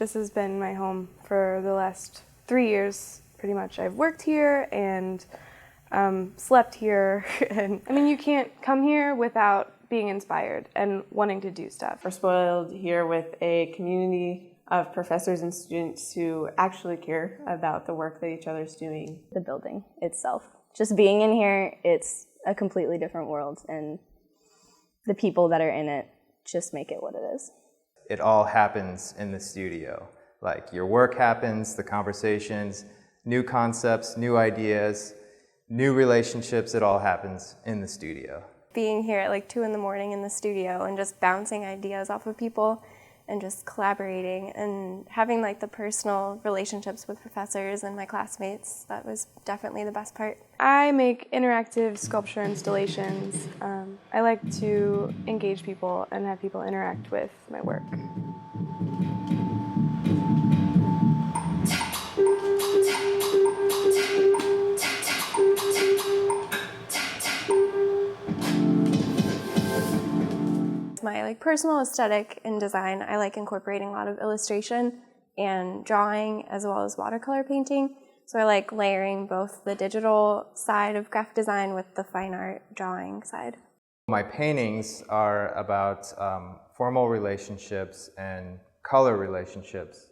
This has been my home for the last 3 years, pretty much. I've worked here and slept here. And I mean, you can't come here without being inspired and wanting to do stuff. We're spoiled here with a community of professors and students who actually care about the work that each other's doing. The building itself. Just being in here, it's a completely different world, and the people that are in it just make it what it is. It all happens in the studio. Like, your work happens, the conversations, new concepts, new ideas, new relationships, it all happens in the studio. Being here at like 2 in the morning in the studio and just bouncing ideas off of people and just collaborating and having like the personal relationships with professors and my classmates, that was definitely the best part. I make interactive sculpture installations. I like to engage people and have people interact with my work. My personal aesthetic in design, I like incorporating a lot of illustration and drawing as well as watercolor painting. So I like layering both the digital side of graphic design with the fine art drawing side. My paintings are about formal relationships and color relationships.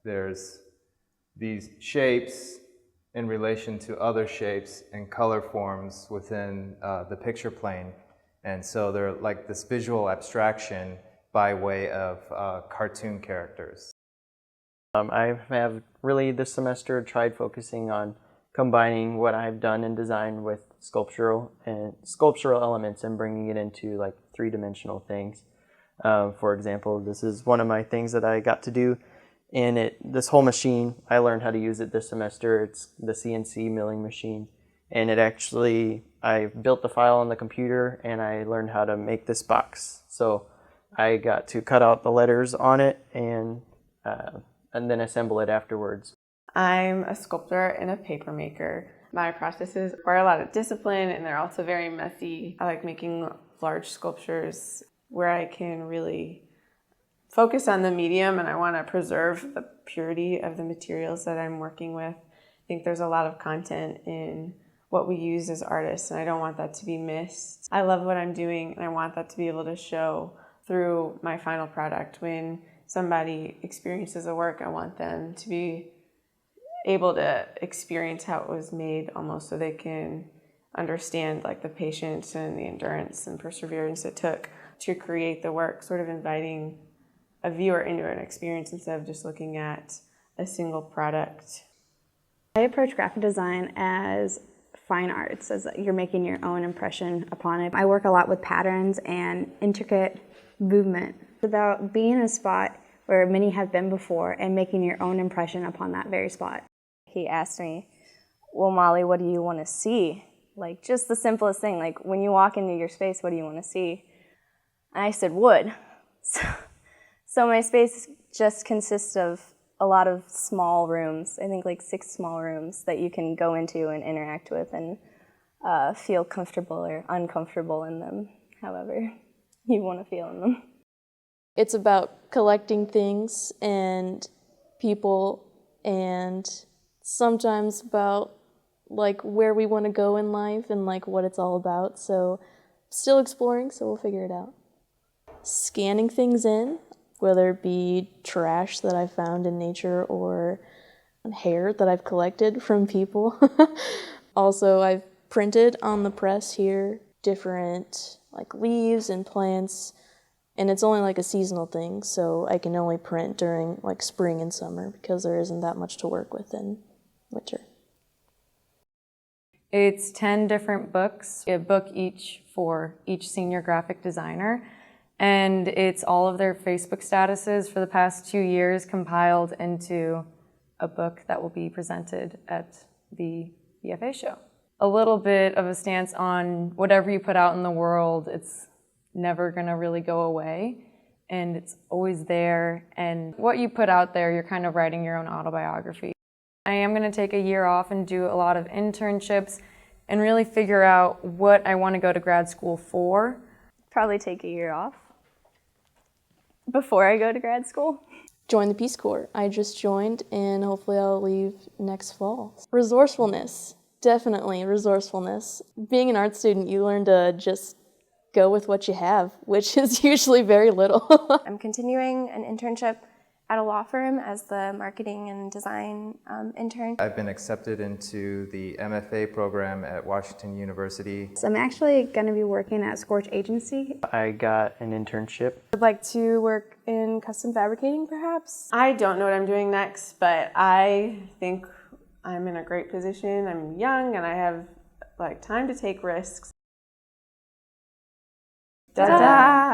There's these shapes in relation to other shapes and color forms within the picture plane. And so they're like this visual abstraction by way of cartoon characters. I have really this semester tried focusing on combining what I've done in design with sculptural elements and bringing it into like three-dimensional things. For example, this is one of my things that I got to do. And this whole machine, I learned how to use it this semester. It's the CNC milling machine. And it actually, I built the file on the computer and I learned how to make this box. So I got to cut out the letters on it and then assemble it afterwards. I'm a sculptor and a paper maker. My processes require a lot of discipline and they're also very messy. I like making large sculptures where I can really focus on the medium and I want to preserve the purity of the materials that I'm working with. I think there's a lot of content in what we use as artists, and I don't want that to be missed. I love what I'm doing, and I want that to be able to show through my final product. When somebody experiences a work, I want them to be able to experience how it was made almost so they can understand like the patience and the endurance and perseverance it took to create the work, sort of inviting a viewer into an experience instead of just looking at a single product. I approach graphic design as fine arts, as you're making your own impression upon it. I work a lot with patterns and intricate movement. It's about being in a spot where many have been before and making your own impression upon that very spot. He asked me, well, Molly, what do you want to see? Like, just the simplest thing, like when you walk into your space, what do you want to see? And I said, wood. So my space just consists of a lot of small rooms, I think like 6 small rooms that you can go into and interact with and feel comfortable or uncomfortable in them, however you want to feel in them. It's about collecting things and people, and sometimes about like where we want to go in life and like what it's all about. So still exploring, so we'll figure it out. Scanning things in, whether it be trash that I found in nature or hair that I've collected from people. Also, I've printed on the press here different like leaves and plants, and it's only like a seasonal thing, so I can only print during like spring and summer because there isn't that much to work with in winter. It's 10 different books, a book each for each senior graphic designer. And it's all of their Facebook statuses for the past 2 years compiled into a book that will be presented at the BFA show. A little bit of a stance on whatever you put out in the world, it's never gonna really go away, and it's always there. And what you put out there, you're kind of writing your own autobiography. I am gonna take a year off and do a lot of internships and really figure out what I wanna go to grad school for. Probably take a year off before I go to grad school. join the Peace Corps. I just joined, and hopefully I'll leave next fall. Resourcefulness, definitely resourcefulness. Being an art student, you learn to just go with what you have, which is usually very little. I'm continuing an internship at a law firm as the marketing and design intern. I've been accepted into the MFA program at Washington University. So I'm actually going to be working at Scorch Agency. I got an internship. I'd like to work in custom fabricating, perhaps. I don't know what I'm doing next, but I think I'm in a great position. I'm young and I have time to take risks. DADAH!